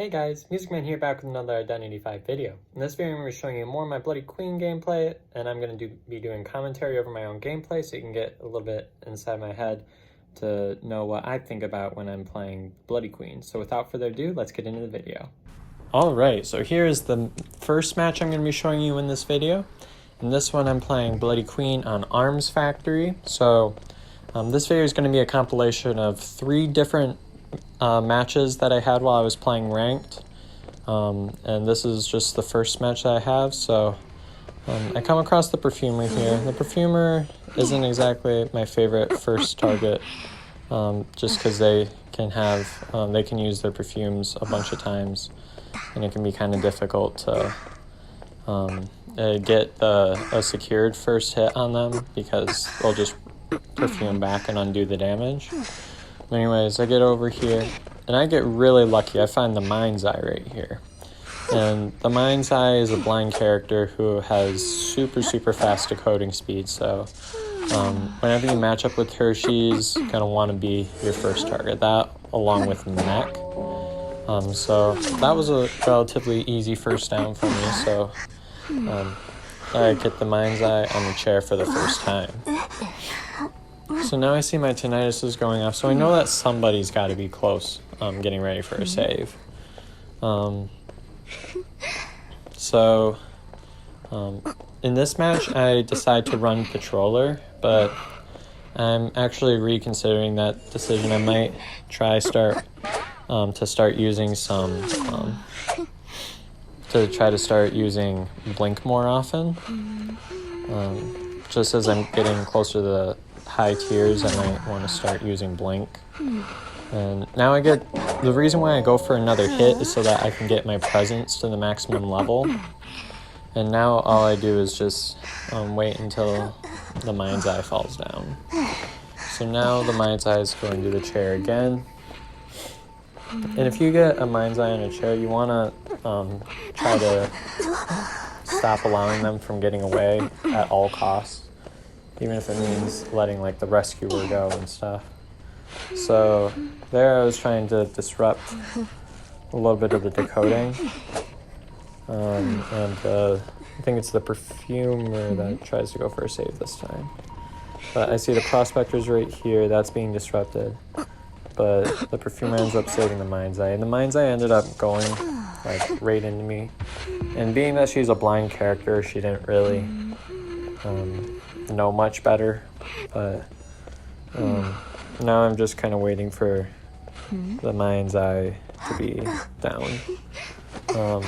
Hey guys, Musicman here back with another Identity V video. In this video I'm going to be showing you more of my Bloody Queen gameplay, and I'm going to be doing commentary over my own gameplay so you can get a little bit inside my head to know what I think about when I'm playing Bloody Queen. So without further ado, let's get into the video. Alright, so here is the first match I'm going to be showing you in this video. In this one I'm playing Bloody Queen on Arms Factory. So this video is going to be a compilation of 3 different matches that I had while I was playing ranked, and this is just the first match that I have. So I come across the Perfumer here. The Perfumer isn't exactly my favorite first target, just because they can use their perfumes a bunch of times, and it can be kind of difficult to get a secured first hit on them because they'll just perfume back and undo the damage. Anyways, I get over here, and I get really lucky. I find the Mind's Eye right here. And the Mind's Eye is a blind character who has super fast decoding speed, so whenever you match up with her, she's going to want to be your first target. That, along with Mech. So that was a relatively easy first down for me, so I get the Mind's Eye on the chair for the first time. So now I see my tinnitus is going off, so I know that somebody's got to be close, getting ready for a save. In this match, I decide to run Patroller, but I'm actually reconsidering that decision. I might try to start using Blink more often. Just as I'm getting closer to the high tiers, I might want to start using Blink. And now the reason why I go for another hit is so that I can get my presence to the maximum level. And now all I do is just wait until the Mind's Eye falls down. So now the Mind's Eye is going to the chair again. And if you get a Mind's Eye on a chair, you want to try to stop allowing them from getting away at all costs, even if it means letting like the rescuer go and stuff. So there I was trying to disrupt a little bit of the decoding, and I think it's the Perfumer that tries to go for a save this time. But I see the Prospector's right here, that's being disrupted, but the Perfumer ends up saving the Mind's Eye, and the Mind's Eye ended up going like right into me. And being that she's a blind character, she didn't really know much better, but now I'm just kind of waiting for the Mind's Eye to be down. So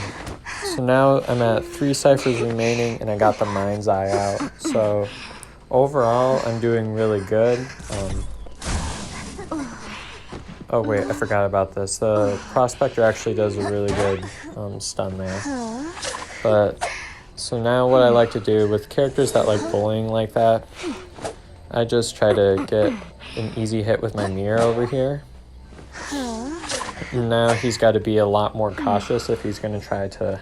now I'm at 3 ciphers remaining, and I got the Mind's Eye out. So overall, I'm doing really good. Oh wait, I forgot about this. The Prospector actually does a really good stun there. But so now what I like to do with characters that like bullying like that, I just try to get an easy hit with my mirror over here. Now he's got to be a lot more cautious if he's going to try to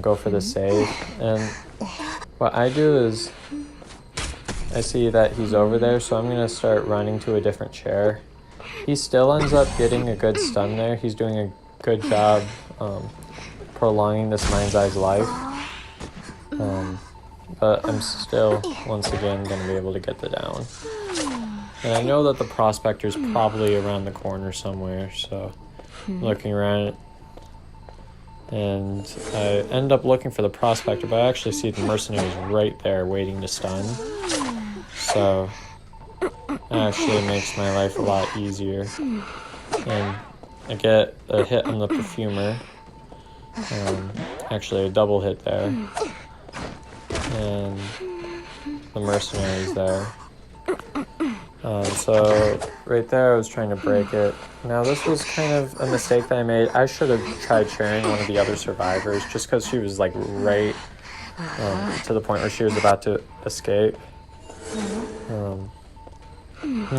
go for the save. And what I do is I see that he's over there, so I'm going to start running to a different chair. He still ends up getting a good stun there. He's doing a good job prolonging this Mind's Eye's life. But I'm still, once again, going to be able to get the down. And I know that the Prospector's probably around the corner somewhere, so I'm looking around it. And I end up looking for the Prospector, but I actually see the Mercenaries right there waiting to stun. So that actually makes my life a lot easier. And I get a hit on the Perfumer. Actually a double hit there. And the Mercenaries there. So right there I was trying to break it. Now this was kind of a mistake that I made. I should have tried sharing one of the other survivors just because she was like right to the point where she was about to escape. And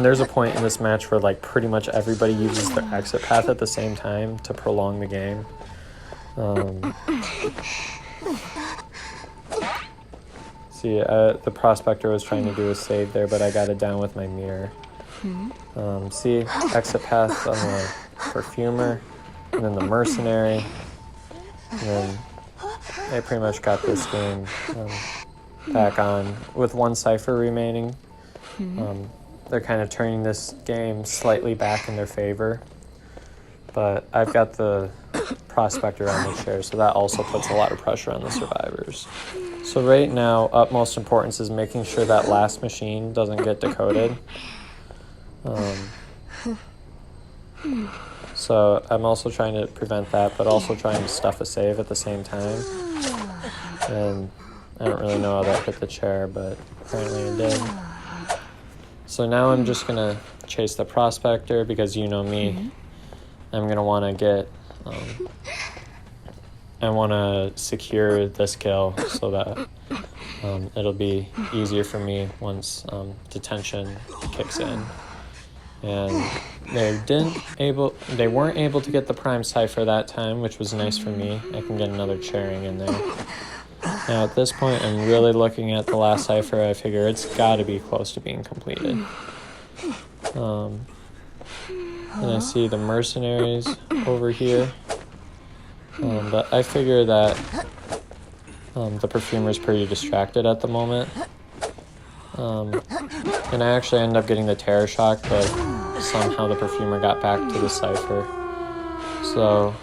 there's a point in this match where like pretty much everybody uses their exit path at the same time to prolong the game. See, the Prospector was trying to do a save there, but I got it down with my mirror. See, exit path on the Perfumer. and then the mercenary, and then they pretty much got this game back on with one cipher remaining. They're kind of turning this game slightly back in their favor, but I've got the prospector on the chair, so that also puts a lot of pressure on the survivors. So right now, utmost importance is making sure that last machine doesn't get decoded. So I'm also trying to prevent that, but also trying to stuff a save at the same time. And I don't really know how that hit the chair, but apparently it did. So now I'm just gonna chase the prospector because you know me. I'm gonna want to get, I want to secure this kill so that it'll be easier for me once detention kicks in. And they weren't able to get the prime cipher that time, which was nice for me. I can get another chairing in there. Now at this point, I'm really looking at the last cipher. I figure it's got to be close to being completed. And I see the mercenaries over here. But I figure that the perfumer's pretty distracted at the moment. And I actually end up getting the terror shock, but somehow the perfumer got back to the cipher. So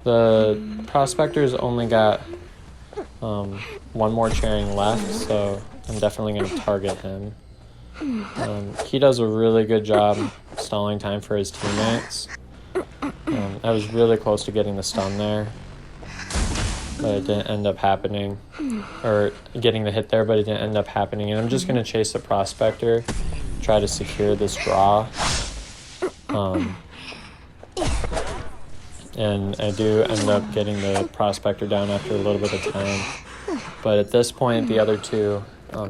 the prospector's only got one more chairing left, so I'm definitely going to target him. He does a really good job stalling time for his teammates. I was really close to getting the stun there, but it didn't end up happening. Or getting the hit there, but it didn't end up happening. And I'm just going to chase the prospector, try to secure this draw. And I do end up getting the prospector down after a little bit of time. But at this point, the other two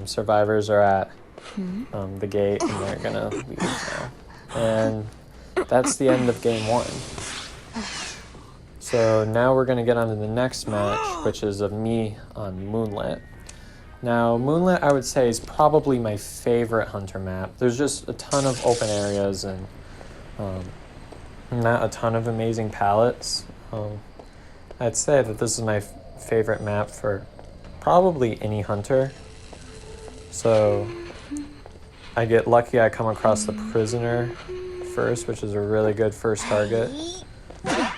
survivors are at the gate, and they're going to leave now. And that's the end of game one. So now we're going to get on to the next match, which is of me on Moonlit. Now, Moonlit, I would say, is probably my favorite hunter map. There's just a ton of open areas and not a ton of amazing palettes. I'd say that this is my favorite map for probably any hunter. So I get lucky I come across the prisoner first, which is a really good first target.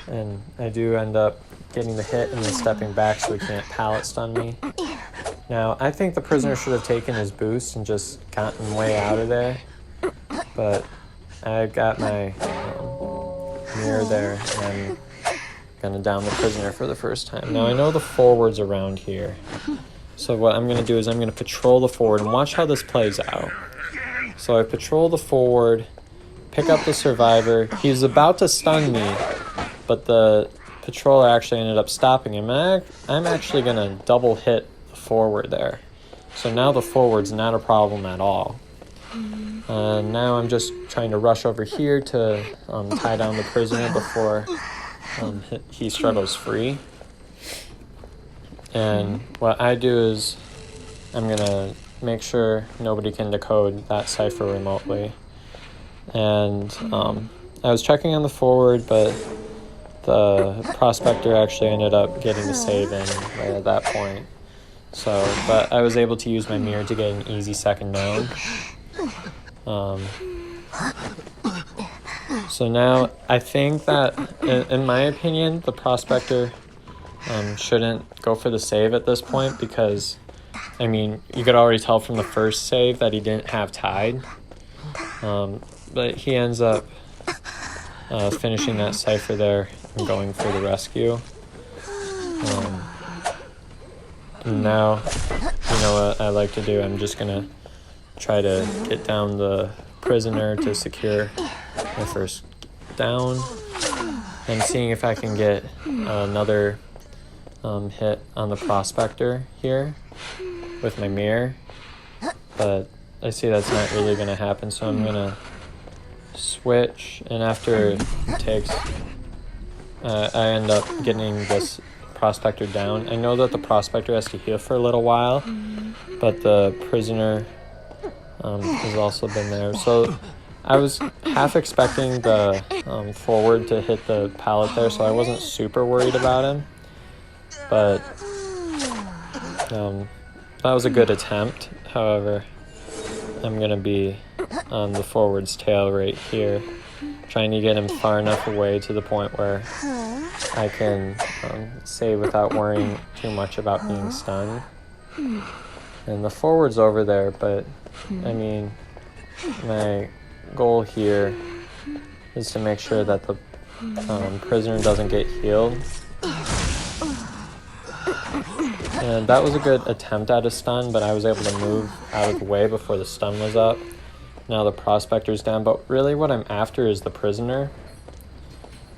And I do end up getting the hit and then stepping back so he can't pallet stun me. Now, I think the prisoner should have taken his boost and just gotten way out of there. But I got my mirror there, and I'm going to down the prisoner for the first time. Now, I know the forward's around here. So what I'm going to do is I'm going to patrol the forward and watch how this plays out. So I patrol the forward, pick up the survivor. He's about to stun me, but the patroller actually ended up stopping him. I'm actually going to double hit the forward there. So now the forward's not a problem at all. Now I'm just trying to rush over here to tie down the prisoner before he struggles free. And what I do is I'm going to make sure nobody can decode that cipher remotely. And I was checking on the forward, but the prospector actually ended up getting the save in right at that point. So, but I was able to use my mirror to get an easy second down. So now I think that, in my opinion, the prospector shouldn't go for the save at this point because, I mean, you could already tell from the first save that he didn't have Tide. But he ends up finishing that cipher there and going for the rescue. And now, you know what I like to do? I'm just going to try to get down the prisoner to secure my first down. And seeing if I can get another hit on the prospector here with my mirror. But I see that's not really going to happen, so I'm going to switch. And after it takes, I end up getting this prospector down. I know that the prospector has to heal for a little while, but the prisoner has also been there. So I was half expecting the forward to hit the pallet there, so I wasn't super worried about him. But that was a good attempt. However, I'm going to be on the forward's tail right here, trying to get him far enough away to the point where I can save without worrying too much about being stunned. And the forward's over there, but I mean, my goal here is to make sure that the prisoner doesn't get healed. And that was a good attempt at a stun, but I was able to move out of the way before the stun was up. Now the prospector's down, but really what I'm after is the prisoner.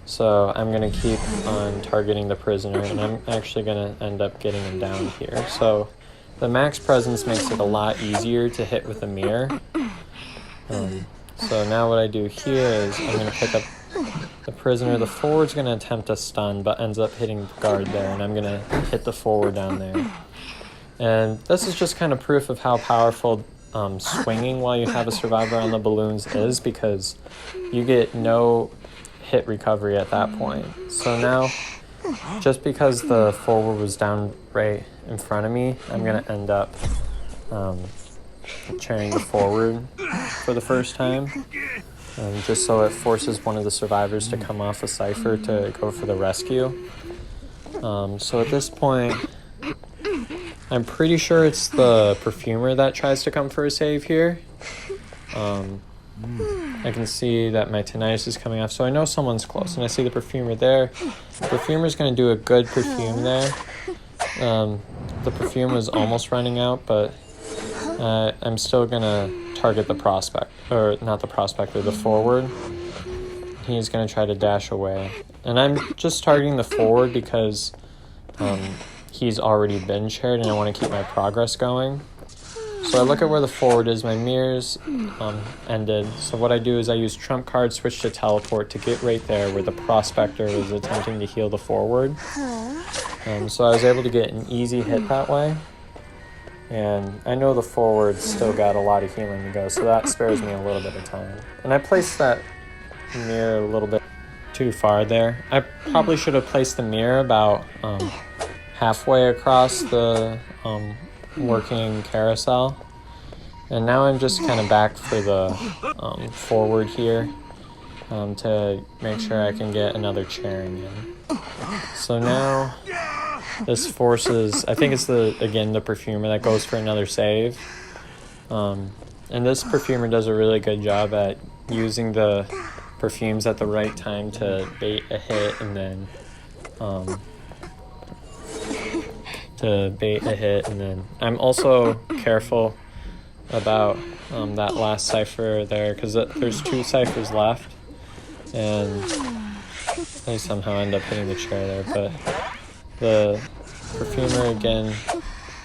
So I'm going to keep on targeting the prisoner, and I'm actually going to end up getting him down here. So the max presence makes it a lot easier to hit with a mirror. So now what I do here is I'm going to pick up the prisoner. The forward's going to attempt a stun, but ends up hitting the guard there, and I'm going to hit the forward down there. And this is just kind of proof of how powerful swinging while you have a survivor on the balloons is, because you get no hit recovery at that point. So now, just because the forward was down right in front of me, I'm going to end up chairing the forward for the first time, just so it forces one of the survivors to come off a cipher to go for the rescue. So at this point, I'm pretty sure it's the perfumer that tries to come for a save here. I can see that my tinnitus is coming off, so I know someone's close, and I see the perfumer there. The perfumer's going to do a good perfume there. The perfume was almost running out, but I'm still going to target the prospect, or not the prospector, the forward. He's going to try to dash away. And I'm just targeting the forward because he's already been chaired, and I want to keep my progress going. So I look at where the forward is. My mirrors ended. So what I do is I use trump card, switch to teleport to get right there where the prospector was attempting to heal the forward. So I was able to get an easy hit that way. And I know the forward still got a lot of healing to go, so that spares me a little bit of time. And I placed that mirror a little bit too far there. I probably should have placed the mirror about halfway across the working carousel. And now I'm just kind of back for the forward here to make sure I can get another chairing in. So now this forces, I think it's again the perfumer that goes for another save. And this perfumer does a really good job at using the perfumes at the right time to bait a hit, and then I'm also careful about that last cipher there, because there's 2 ciphers left, and I somehow end up hitting the chair there, but the perfumer again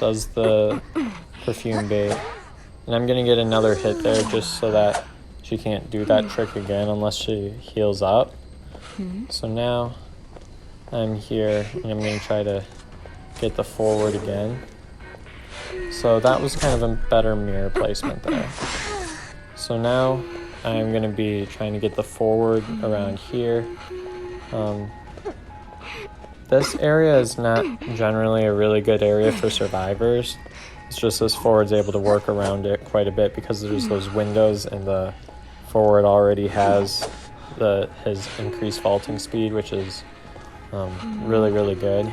does the perfume bait, and I'm gonna get another hit there just so that she can't do that trick again unless she heals up. So now I'm here, and I'm gonna try to get the forward again. So that was kind of a better mirror placement there. So now I'm going to be trying to get the forward around here. This area is not generally a really good area for survivors. It's just this forward's able to work around it quite a bit because there's those windows, and the forward already has his increased vaulting speed, which is really, really good.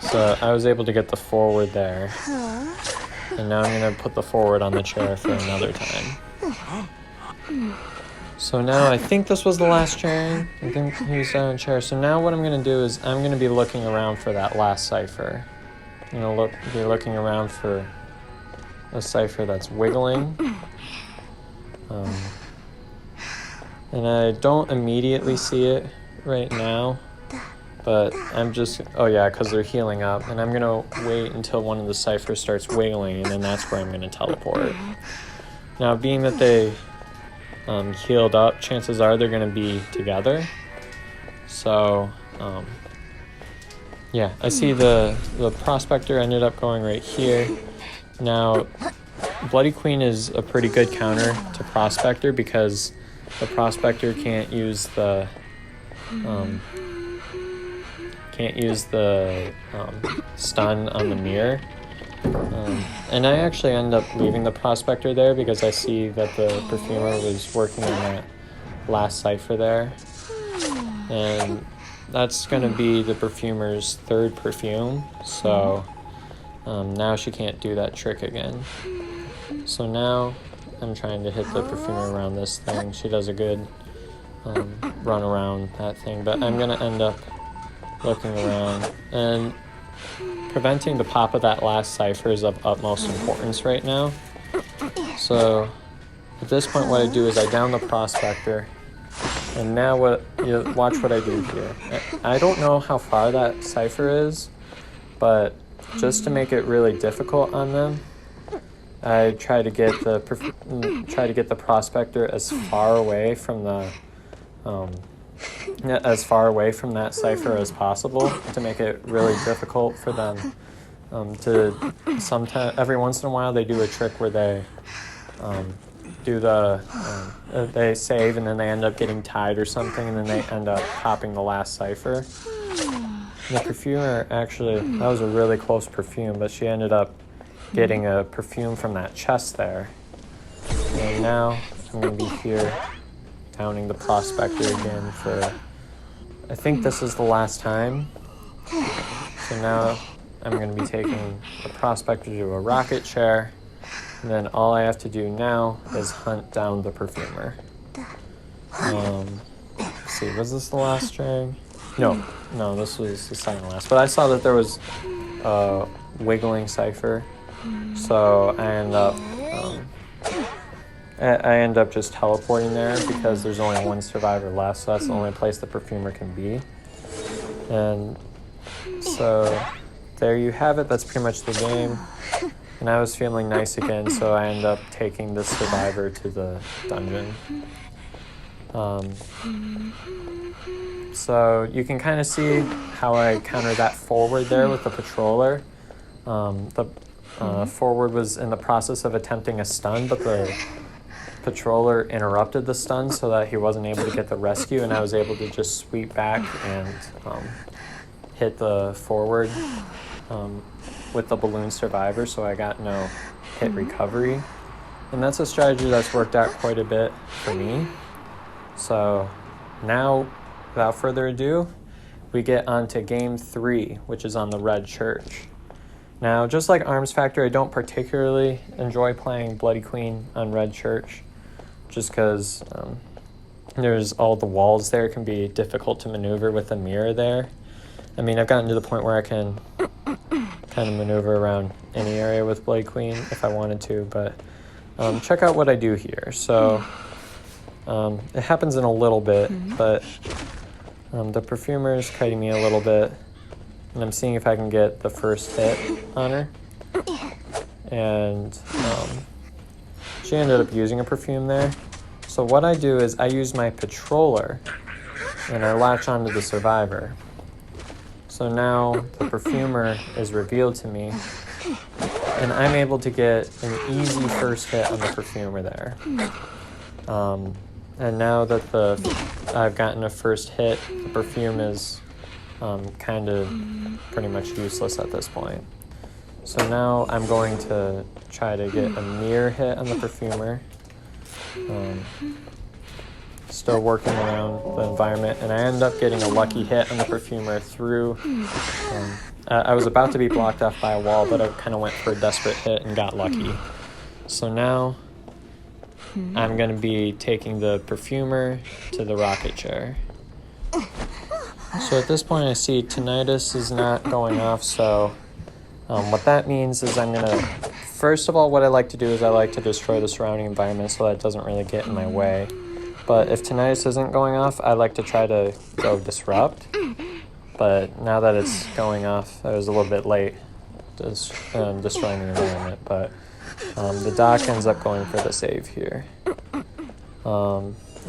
So I was able to get the forward there, and now I'm going to put the forward on the chair for another time. So now I think this was the last chair. I think he's on a chair. So now what I'm going to do is I'm going to be looking around for that last cipher. I'm going to be looking around for a cipher that's wiggling. And I don't immediately see it right now. But I'm just, because they're healing up, and I'm going to wait until one of the ciphers starts wiggling, and then that's where I'm going to teleport. Now, being that they healed up, chances are they're going to be together. So, I see the prospector ended up going right here. Now, Bloody Queen is a pretty good counter to Prospector because the Prospector can't use the stun on the mirror. And I actually end up leaving the Prospector there because I see that the Perfumer was working on that last cipher there. And that's going to be the Perfumer's third perfume, so now she can't do that trick again. So now I'm trying to hit the Perfumer around this thing. She does a good run around that thing, but I'm going to end up looking around. And preventing the pop of that last cipher is of utmost importance right now. So at this point what I do is I down the Prospector. And now watch what I do here. I don't know how far that cipher is, but just to make it really difficult on them, I try to get the Prospector as far away from that cipher as possible to make it really difficult for them every once in a while they do a trick where they they save and then they end up getting tied or something, and then they end up popping the last cipher. The Perfumer, actually, that was a really close perfume, but she ended up getting a perfume from that chest there. And now I'm going to be here downing the Prospector again for, I think this is the last time. So now I'm going to be taking the Prospector to a rocket chair. And then all I have to do now is hunt down the Perfumer. Let's see, was this the last string? No, this was the second last. But I saw that there was a wiggling cipher, so I end up just teleporting there because there's only one survivor left, so that's the only place the Perfumer can be. And so there you have it. That's pretty much the game. And I was feeling nice again, so I end up taking the survivor to the dungeon. So you can kind of see how I countered that forward there with the patroller. The forward was in the process of attempting a stun, but the patroller interrupted the stun so that he wasn't able to get the rescue, and I was able to just sweep back and hit the forward with the balloon survivor, so I got no hit recovery. And that's a strategy that's worked out quite a bit for me. So now, without further ado, we get on to game 3, which is on the Red Church. Now, just like Arms Factor, I don't particularly enjoy playing Bloody Queen on Red Church, just because there's all the walls there. It can be difficult to maneuver with the mirror there. I mean, I've gotten to the point where I can kind of maneuver around any area with Bloody Queen if I wanted to, but check out what I do here. So it happens in a little bit, but the Perfumer is kiting me a little bit, and I'm seeing if I can get the first hit on her. And she ended up using a perfume there. So what I do is I use my patroller, and I latch onto the survivor. So now the Perfumer is revealed to me, and I'm able to get an easy first hit on the Perfumer there. And now that I've gotten a first hit, the perfume is kind of pretty much useless at this point. So now I'm going to try to get a mirror hit on the Perfumer. Still working around the environment, and I end up getting a lucky hit on the Perfumer through. I was about to be blocked off by a wall, but I kind of went for a desperate hit and got lucky. So now I'm going to be taking the Perfumer to the rocket chair. So at this point I see Tinnitus is not going off, so what that means is I'm going to, first of all, what I like to do is I like to destroy the surrounding environment so that it doesn't really get in my way. But if Tinnitus isn't going off, I like to try to go Disrupt. But now that it's going off, I was a little bit late destroying the environment, but the Doc ends up going for the save here.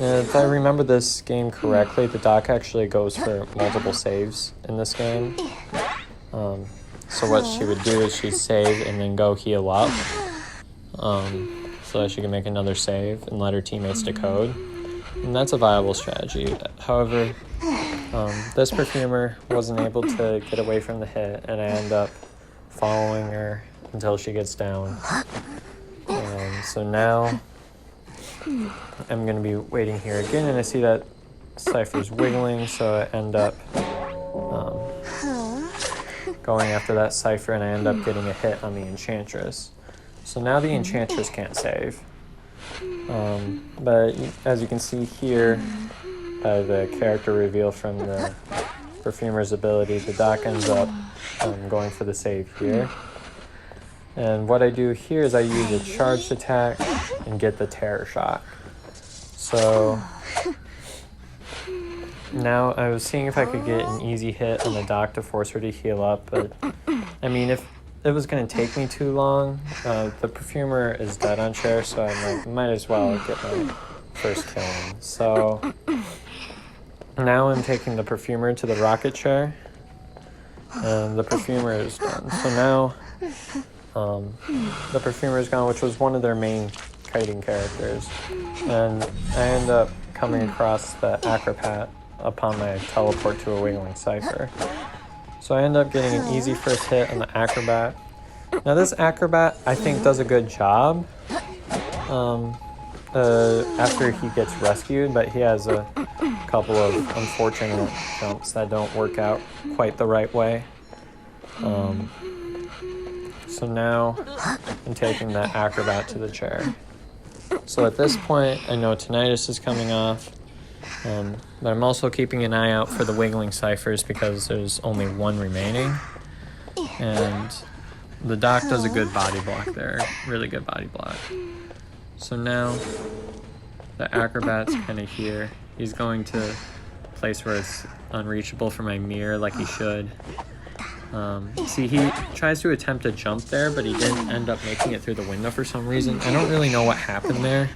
If I remember this game correctly, the Doc actually goes for multiple saves in this game. So what she would do is she'd save and then go heal up. so that she can make another save and let her teammates decode. And that's a viable strategy. However, this perfumer wasn't able to get away from the hit, and I end up following her until she gets down. So now I'm going to be waiting here again, and I see that Cypher's wiggling, so I end up going after that Cypher, and I end up getting a hit on the Enchantress. So now the Enchantress can't save. But as you can see here, by the character reveal from the perfumer's ability, the Doc ends up going for the save here. And what I do here is I use a charged attack and get the Terror Shock. So now I was seeing if I could get an easy hit on the Doc to force her to heal up, but I mean, if it was going to take me too long, the perfumer is dead on chair, so I might as well get my first kill in. So now I'm taking the perfumer to the rocket chair, and the perfumer is done. So now the perfumer is gone, which was one of their main kiting characters, and I end up coming across the Acrobat upon my teleport to a wiggling Cypher. So I end up getting an easy first hit on the Acrobat. Now this Acrobat, I think, does a good job after he gets rescued, but he has a couple of unfortunate jumps that don't work out quite the right way. So now I'm taking that Acrobat to the chair. So at this point, I know Tinnitus is coming off, but I'm also keeping an eye out for the wiggling Cyphers because there's only one remaining. And the Doc does a good body block there, really good body block. So now the Acrobat's kind of here. He's going to a place where it's unreachable for my mirror like he should. See, he tries to attempt a jump there, but he didn't end up making it through the window for some reason. I don't really know what happened there.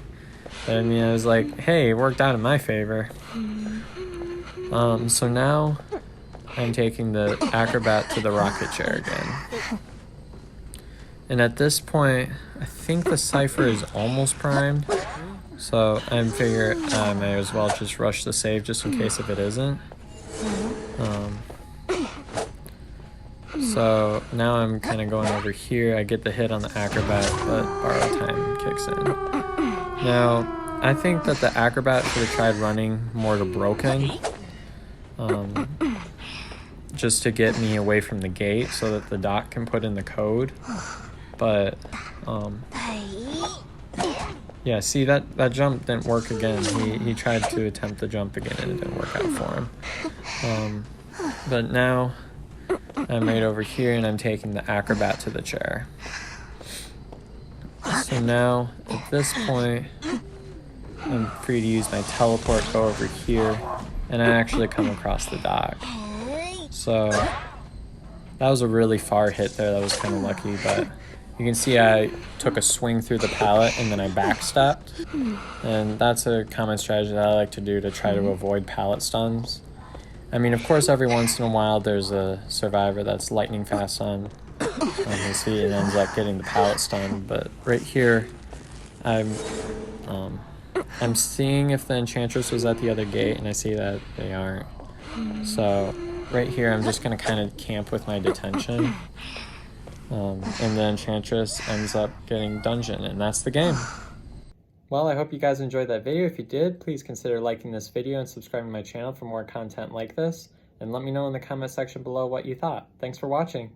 But I mean, I was like, hey, it worked out in my favor. So now I'm taking the Acrobat to the rocket chair again. And at this point, I think the Cypher is almost primed. So I figure I may as well just rush the save just in case if it isn't. So now I'm kind of going over here. I get the hit on the Acrobat, but borrow time kicks in. Now, I think that the Acrobat should have tried running more to broken, just to get me away from the gate so that the Doc can put in the code. But, yeah, see, that jump didn't work again. He tried to attempt the jump again and it didn't work out for him. But now I'm right over here and I'm taking the Acrobat to the chair. So now, at this point, I'm free to use my teleport, go over here, and I actually come across the Doc. So that was a really far hit there. That was kind of lucky, but you can see I took a swing through the pallet and then I backstepped. And that's a common strategy that I like to do to try to avoid pallet stuns. I mean, of course, every once in a while there's a survivor that's lightning fast on his feet and ends up getting the pallet stun. But right here, I'm seeing if the Enchantress was at the other gate, and I see that they aren't. So right here, I'm just going to kind of camp with my detention. And the Enchantress ends up getting dungeon, and that's the game. Well, I hope you guys enjoyed that video. If you did, please consider liking this video and subscribing to my channel for more content like this. And let me know in the comment section below what you thought. Thanks for watching.